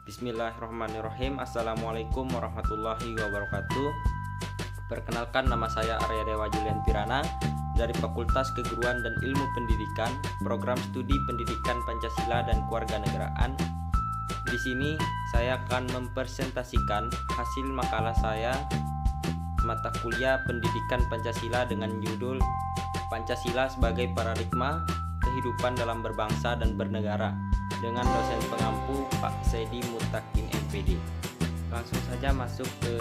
Bismillahirrahmanirrahim. Assalamualaikum warahmatullahi wabarakatuh. Perkenalkan, nama saya Arya Dewa Julian Pirana dari Fakultas Keguruan dan Ilmu Pendidikan, Program Studi Pendidikan Pancasila dan Kewarganegaraan. Di sini saya akan mempresentasikan hasil makalah saya mata kuliah Pendidikan Pancasila dengan judul Pancasila sebagai Paradigma Kehidupan dalam Berbangsa dan Bernegara dengan dosen pengampu Pak Sedi Mutakin MPD. Langsung saja masuk ke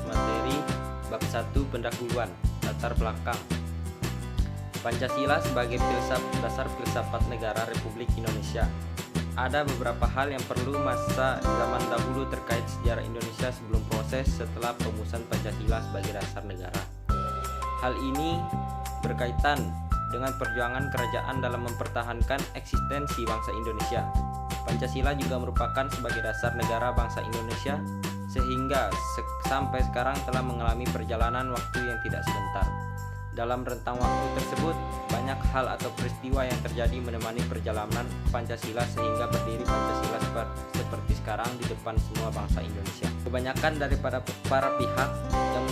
materi bab 1 pendahuluan, latar belakang. Pancasila sebagai dasar filsafat negara Republik Indonesia. Ada beberapa hal yang perlu masa zaman dahulu terkait sejarah Indonesia sebelum proses setelah perumusan Pancasila sebagai dasar negara. Hal ini berkaitan dengan perjuangan kerajaan dalam mempertahankan eksistensi bangsa Indonesia. Pancasila juga merupakan sebagai dasar negara bangsa Indonesia, sehingga sampai sekarang telah mengalami perjalanan waktu yang tidak sebentar. Dalam rentang waktu tersebut, banyak hal atau peristiwa yang terjadi menemani perjalanan Pancasila sehingga berdiri Pancasila seperti sekarang di depan semua bangsa Indonesia. Kebanyakan daripada para pihak yang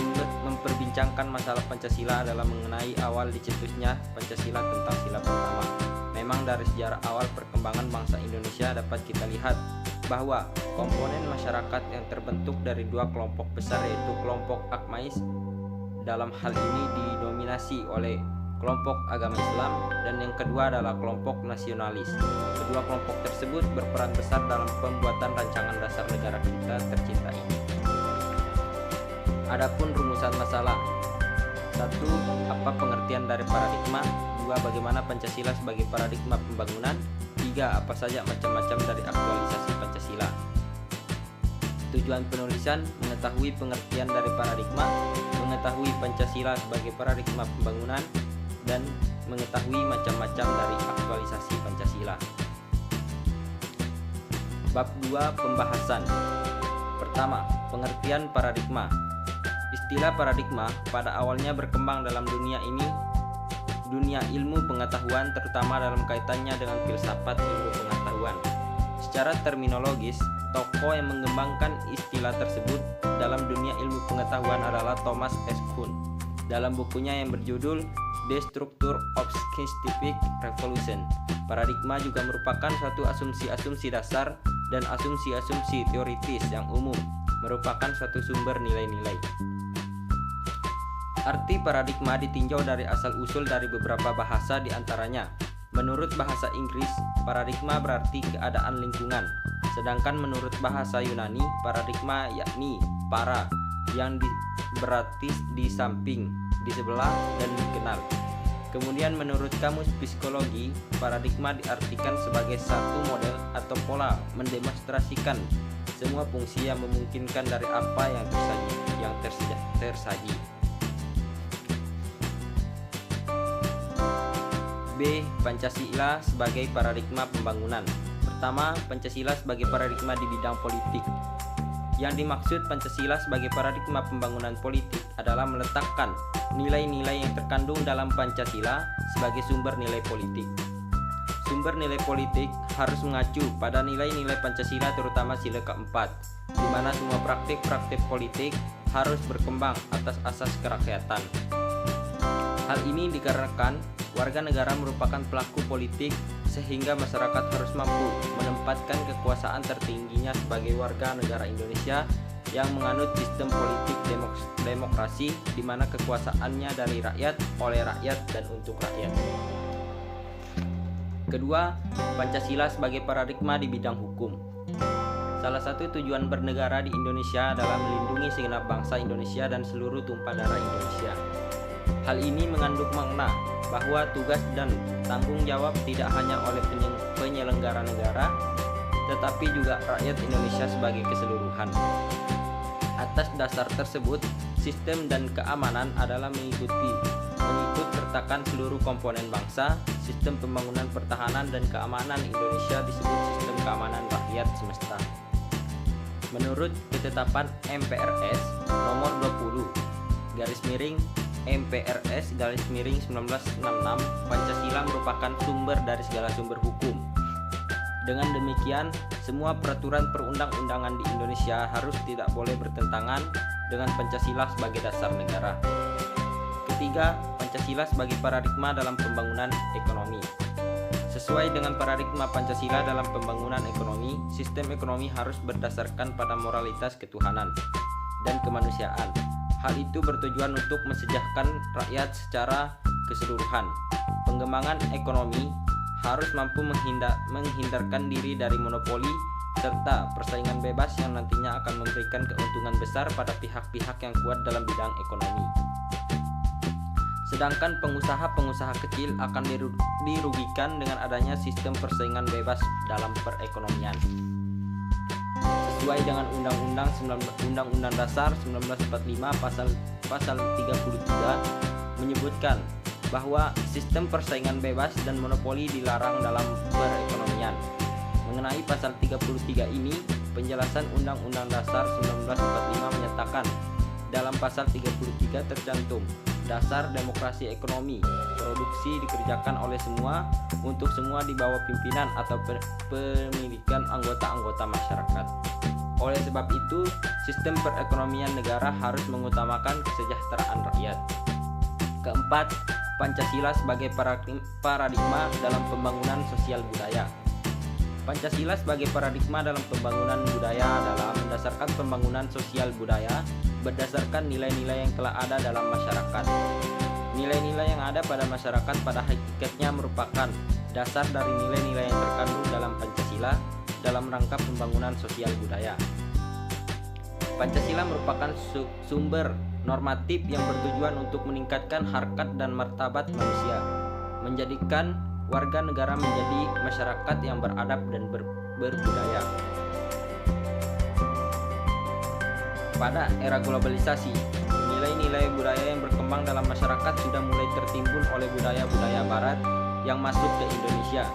memperbincangkan masalah Pancasila adalah mengenai awal dicetusnya Pancasila tentang sila pertama. Memang dari sejarah awal perkembangan bangsa Indonesia dapat kita lihat bahwa komponen masyarakat yang terbentuk dari dua kelompok besar, yaitu kelompok Akmais dalam hal ini didominasi oleh kelompok agama Islam, dan yang kedua adalah kelompok nasionalis. Kedua kelompok tersebut berperan besar dalam pembuatan rancangan dasar negara kita tercinta ini. Adapun rumusan masalah: 1. Apa pengertian dari paradigma? 2. Bagaimana Pancasila sebagai paradigma pembangunan? 3. Apa saja macam-macam dari aktualisasi Pancasila? Tujuan penulisan: mengetahui pengertian dari paradigma, mengetahui Pancasila sebagai paradigma pembangunan, dan mengetahui macam-macam dari aktualisasi Pancasila. Bab 2 pembahasan. Pertama, pengertian paradigma. Istilah paradigma pada awalnya berkembang dalam dunia ilmu pengetahuan, terutama dalam kaitannya dengan filsafat ilmu pengetahuan. Secara terminologis, tokoh yang mengembangkan istilah tersebut dalam dunia ilmu pengetahuan adalah Thomas S. Kuhn. Dalam bukunya yang berjudul The Structure of Scientific Revolution, paradigma juga merupakan suatu asumsi-asumsi dasar dan asumsi-asumsi teoritis yang umum, merupakan suatu sumber nilai-nilai. Arti paradigma ditinjau dari asal-usul dari beberapa bahasa, diantaranya menurut bahasa Inggris, paradigma berarti keadaan lingkungan. Sedangkan menurut bahasa Yunani, paradigma yakni para, yang berarti di samping, di sebelah, dan dikenal. Kemudian menurut kamus psikologi, paradigma diartikan sebagai satu model atau pola mendemonstrasikan semua fungsi yang memungkinkan dari apa yang tersaji. B. Pancasila sebagai paradigma pembangunan. Pertama, Pancasila sebagai paradigma di bidang politik. Yang dimaksud Pancasila sebagai paradigma pembangunan politik adalah meletakkan nilai-nilai yang terkandung dalam Pancasila sebagai sumber nilai politik. Sumber nilai politik harus mengacu pada nilai-nilai Pancasila, terutama sila keempat, di mana semua praktik-praktik politik harus berkembang atas asas kerakyatan. Hal ini dikarenakan warga negara merupakan pelaku politik, sehingga masyarakat harus mampu menempatkan kekuasaan tertingginya sebagai warga negara Indonesia yang menganut sistem politik demokrasi, di mana kekuasaannya dari rakyat, oleh rakyat, dan untuk rakyat. Kedua, Pancasila sebagai paradigma di bidang hukum. Salah satu tujuan bernegara di Indonesia adalah melindungi segenap bangsa Indonesia dan seluruh tumpah darah Indonesia. Hal ini mengandung makna bahwa tugas dan tanggung jawab tidak hanya oleh penyelenggara negara, tetapi juga rakyat Indonesia sebagai keseluruhan. Atas dasar tersebut, sistem dan keamanan adalah mengikut sertakan seluruh komponen bangsa. Sistem pembangunan pertahanan dan keamanan Indonesia disebut sistem keamanan rakyat semesta. Menurut ketetapan MPRS nomor 20 MPRS _1966, Pancasila merupakan sumber dari segala sumber hukum. Dengan demikian, semua peraturan perundang-undangan di Indonesia harus tidak boleh bertentangan dengan Pancasila sebagai dasar negara. Ketiga, Pancasila sebagai paradigma dalam pembangunan ekonomi. Sesuai dengan paradigma Pancasila dalam pembangunan ekonomi, sistem ekonomi harus berdasarkan pada moralitas ketuhanan dan kemanusiaan. Hal itu bertujuan untuk mensejahterakan rakyat secara keseluruhan. Pengembangan ekonomi harus mampu menghindarkan diri dari monopoli serta persaingan bebas yang nantinya akan memberikan keuntungan besar pada pihak-pihak yang kuat dalam bidang ekonomi. Sedangkan pengusaha-pengusaha kecil akan dirugikan dengan adanya sistem persaingan bebas dalam perekonomian. Sesuai dengan Undang-Undang Dasar 1945 pasal 33 menyebutkan bahwa sistem persaingan bebas dan monopoli dilarang dalam perekonomian. Mengenai pasal 33 ini, penjelasan Undang-Undang Dasar 1945 menyatakan dalam pasal 33 tercantum dasar demokrasi ekonomi, produksi dikerjakan oleh semua untuk semua di bawah pimpinan atau pemilikan anggota-anggota masyarakat. Oleh sebab itu, sistem perekonomian negara harus mengutamakan kesejahteraan rakyat. Keempat, Pancasila sebagai paradigma dalam pembangunan sosial budaya. Pancasila sebagai paradigma dalam pembangunan budaya adalah mendasarkan pembangunan sosial budaya berdasarkan nilai-nilai yang telah ada dalam masyarakat. Nilai-nilai yang ada pada masyarakat pada hakikatnya merupakan dasar dari nilai-nilai yang terkandung dalam Pancasila dalam rangka pembangunan sosial budaya. Pancasila merupakan sumber normatif yang bertujuan untuk meningkatkan harkat dan martabat manusia, menjadikan warga negara menjadi masyarakat yang beradab dan berbudaya. Pada era globalisasi, nilai-nilai budaya yang berkembang dalam masyarakat sudah mulai tertimbun oleh budaya-budaya barat yang masuk ke Indonesia.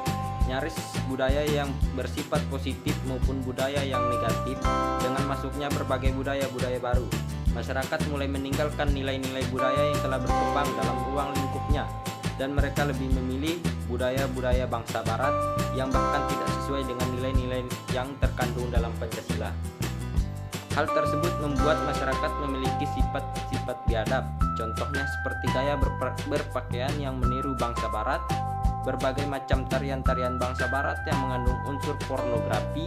Nyaris budaya yang bersifat positif maupun budaya yang negatif. Dengan masuknya berbagai budaya-budaya baru, masyarakat mulai meninggalkan nilai-nilai budaya yang telah berkembang dalam ruang lingkupnya, dan mereka lebih memilih budaya-budaya bangsa barat yang bahkan tidak sesuai dengan nilai-nilai yang terkandung dalam Pancasila. Hal tersebut membuat masyarakat memiliki sifat-sifat biadab, contohnya seperti gaya berpakaian yang meniru bangsa barat, berbagai macam tarian-tarian bangsa barat yang mengandung unsur pornografi,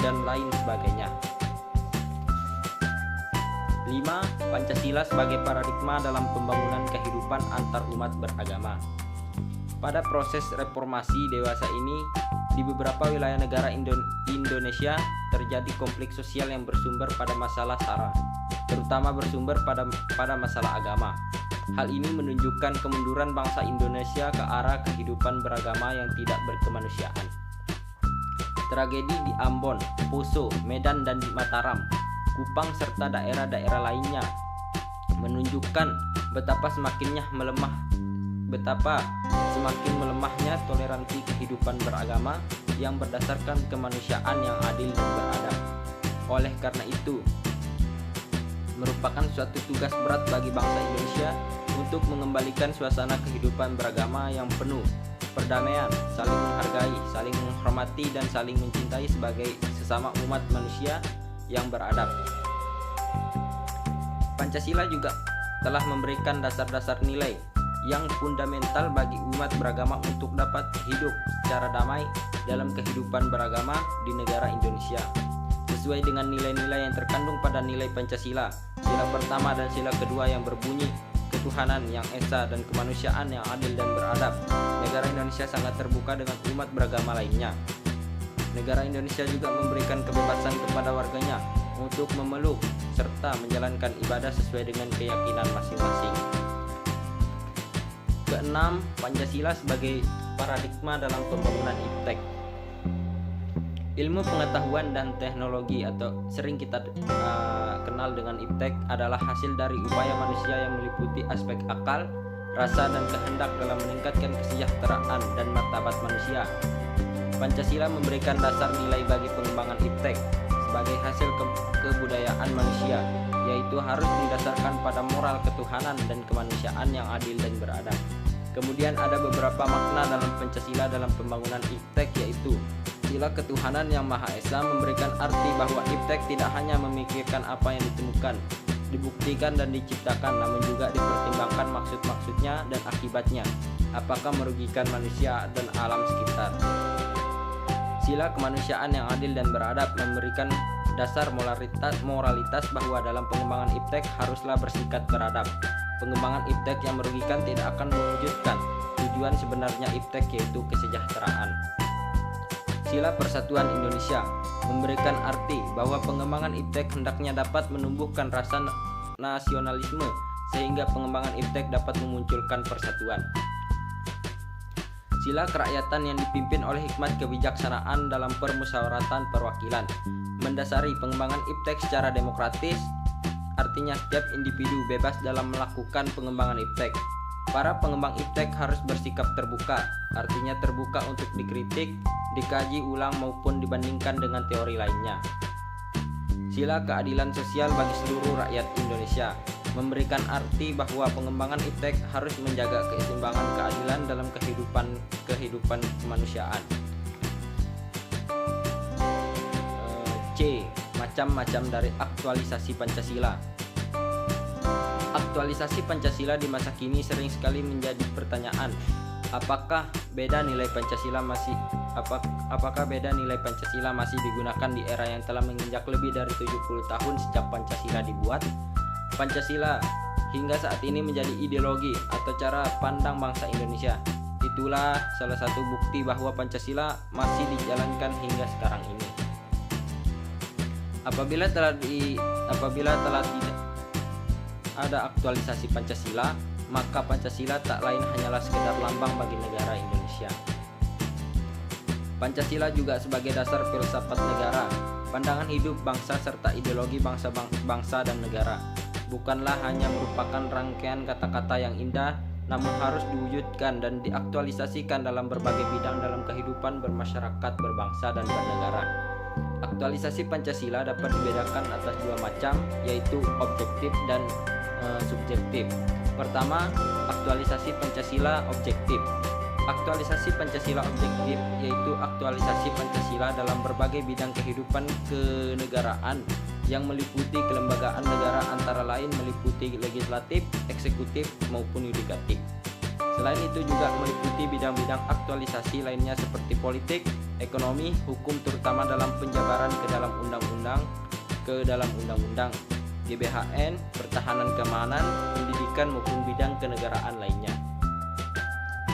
dan lain sebagainya. 5. Pancasila sebagai paradigma dalam pembangunan kehidupan antar umat beragama. Pada proses reformasi dewasa ini, di beberapa wilayah negara Indonesia terjadi konflik sosial yang bersumber pada masalah SARA, terutama bersumber pada masalah agama. Hal ini menunjukkan kemunduran bangsa Indonesia ke arah kehidupan beragama yang tidak berkemanusiaan. Tragedi di Ambon, Poso, Medan, dan di Mataram, Kupang, serta daerah-daerah lainnya menunjukkan betapa semakin melemahnya toleransi kehidupan beragama yang berdasarkan kemanusiaan yang adil dan beradab. Oleh karena itu, merupakan suatu tugas berat bagi bangsa Indonesia untuk mengembalikan suasana kehidupan beragama yang penuh perdamaian, saling menghargai, saling menghormati, dan saling mencintai sebagai sesama umat manusia yang beradab. Pancasila juga telah memberikan dasar-dasar nilai yang fundamental bagi umat beragama untuk dapat hidup secara damai dalam kehidupan beragama di negara Indonesia. Sesuai dengan nilai-nilai yang terkandung pada nilai Pancasila, sila pertama dan sila kedua yang berbunyi ketuhanan yang esa dan kemanusiaan yang adil dan beradab, negara Indonesia sangat terbuka dengan umat beragama lainnya. Negara Indonesia juga memberikan kebebasan kepada warganya untuk memeluk serta menjalankan ibadah sesuai dengan keyakinan masing-masing. Keenam, Pancasila sebagai paradigma dalam pembangunan iptek. Ilmu pengetahuan dan teknologi atau sering kita kenal dengan iptek adalah hasil dari upaya manusia yang meliputi aspek akal, rasa, dan kehendak dalam meningkatkan kesejahteraan dan martabat manusia. Pancasila memberikan dasar nilai bagi pengembangan iptek sebagai hasil kebudayaan manusia, yaitu harus didasarkan pada moral ketuhanan dan kemanusiaan yang adil dan beradab. Kemudian ada beberapa makna dalam Pancasila dalam pembangunan iptek, yaitu sila ketuhanan yang Maha Esa memberikan arti bahwa iptek tidak hanya memikirkan apa yang ditemukan, dibuktikan dan diciptakan, namun juga dipertimbangkan maksud-maksudnya dan akibatnya, apakah merugikan manusia dan alam sekitar. Sila kemanusiaan yang adil dan beradab memberikan dasar moralitas bahwa dalam pengembangan iptek haruslah bersikap beradab. Pengembangan iptek yang merugikan tidak akan mewujudkan tujuan sebenarnya iptek, yaitu kesejahteraan. Sila Persatuan Indonesia memberikan arti bahwa pengembangan iptek hendaknya dapat menumbuhkan rasa nasionalisme sehingga pengembangan iptek dapat memunculkan persatuan. Sila Kerakyatan yang dipimpin oleh hikmat kebijaksanaan dalam permusyawaratan perwakilan mendasari pengembangan iptek secara demokratis, artinya setiap individu bebas dalam melakukan pengembangan iptek. Para pengembang iptek harus bersikap terbuka, artinya terbuka untuk dikritik, dikaji ulang maupun dibandingkan dengan teori lainnya. Sila Keadilan Sosial bagi seluruh rakyat Indonesia memberikan arti bahwa pengembangan iptek harus menjaga keseimbangan keadilan dalam kehidupan kemanusiaan. C. Macam-macam dari aktualisasi Pancasila. Aktualisasi Pancasila di masa kini sering sekali menjadi pertanyaan. Apakah beda nilai Pancasila masih digunakan di era yang telah menginjak lebih dari 70 tahun sejak Pancasila dibuat? Pancasila hingga saat ini menjadi ideologi atau cara pandang bangsa Indonesia. Itulah salah satu bukti bahwa Pancasila masih dijalankan hingga sekarang ini. Apabila telah tidak ada aktualisasi Pancasila, maka Pancasila tak lain hanyalah sekedar lambang bagi negara Indonesia. Pancasila juga sebagai dasar filsafat negara, pandangan hidup bangsa serta ideologi bangsa dan negara. Bukanlah hanya merupakan rangkaian kata-kata yang indah, namun harus diwujudkan dan diaktualisasikan dalam berbagai bidang dalam kehidupan bermasyarakat, berbangsa dan bernegara. Aktualisasi Pancasila dapat dibedakan atas dua macam, yaitu objektif dan subjektif. Pertama, aktualisasi Pancasila objektif. Aktualisasi Pancasila objektif yaitu aktualisasi Pancasila dalam berbagai bidang kehidupan kenegaraan yang meliputi kelembagaan negara, antara lain meliputi legislatif, eksekutif maupun yudikatif. Selain itu juga meliputi bidang-bidang aktualisasi lainnya seperti politik, ekonomi, hukum, terutama dalam penjabaran ke dalam undang-undang, GBHN, pertahanan keamanan, pendidikan maupun bidang kenegaraan lainnya.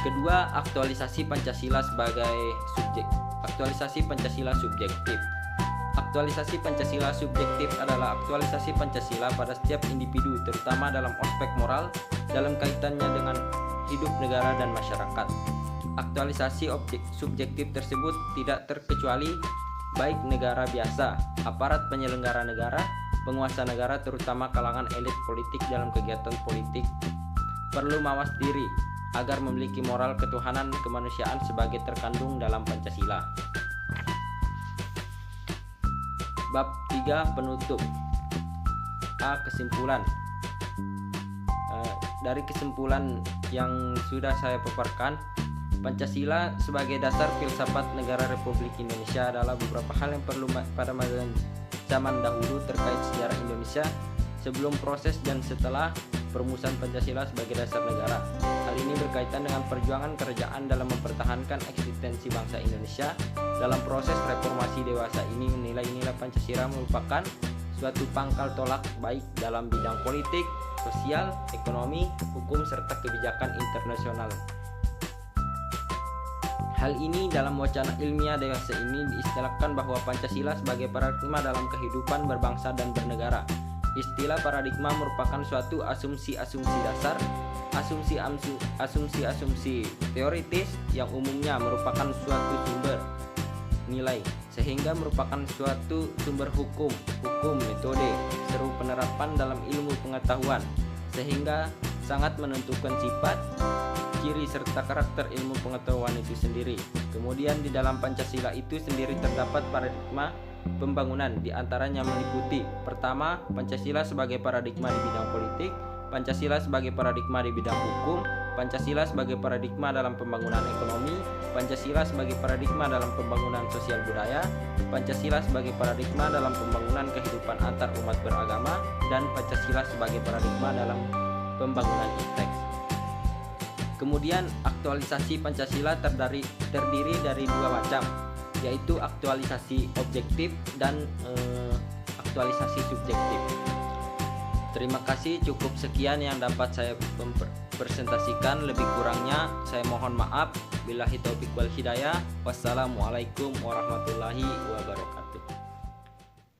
Kedua, aktualisasi Pancasila sebagai aktualisasi Pancasila subjektif. Aktualisasi Pancasila subjektif adalah aktualisasi Pancasila pada setiap individu, terutama dalam aspek moral dalam kaitannya dengan hidup negara dan masyarakat. Aktualisasi subjektif tersebut tidak terkecuali baik negara biasa, aparat penyelenggara negara, penguasa negara, terutama kalangan elit politik dalam kegiatan politik, perlu mawas diri agar memiliki moral ketuhanan kemanusiaan sebagai terkandung dalam Pancasila. Bab 3 penutup. A. Kesimpulan. Dari kesimpulan yang sudah saya paparkan, Pancasila sebagai dasar filsafat negara Republik Indonesia adalah beberapa hal yang perlu pada zaman dahulu terkait sejarah Indonesia sebelum, proses, dan setelah perumusan Pancasila sebagai dasar negara. Hal ini berkaitan dengan perjuangan kerajaan dalam mempertahankan eksistensi bangsa Indonesia. Dalam proses reformasi dewasa ini menilai Pancasila merupakan suatu pangkal tolak baik dalam bidang politik, sosial, ekonomi, hukum, serta kebijakan internasional. Hal ini dalam wacana ilmiah dewasa ini diistilahkan bahwa Pancasila sebagai paradigma dalam kehidupan berbangsa dan bernegara. Istilah paradigma merupakan suatu asumsi-asumsi dasar, asumsi-asumsi teoritis yang umumnya merupakan suatu sumber nilai, sehingga merupakan suatu sumber hukum, metode, seru penerapan dalam ilmu pengetahuan, sehingga sangat menentukan sifat, ciri serta karakter ilmu pengetahuan itu sendiri. Kemudian di dalam Pancasila itu sendiri terdapat paradigma pembangunan, diantaranya meliputi: pertama, Pancasila sebagai paradigma di bidang politik, Pancasila sebagai paradigma di bidang hukum, Pancasila sebagai paradigma dalam pembangunan ekonomi, Pancasila sebagai paradigma dalam pembangunan sosial budaya, Pancasila sebagai paradigma dalam pembangunan kehidupan antar umat beragama, dan Pancasila sebagai paradigma dalam pembangunan teks. Kemudian aktualisasi Pancasila terdiri dari dua macam, yaitu aktualisasi objektif dan aktualisasi subjektif. Terima kasih, cukup sekian yang dapat saya presentasikan. Lebih kurangnya saya mohon maaf. Billahi taufiq wal hidayah. Wassalamualaikum warahmatullahi wabarakatuh.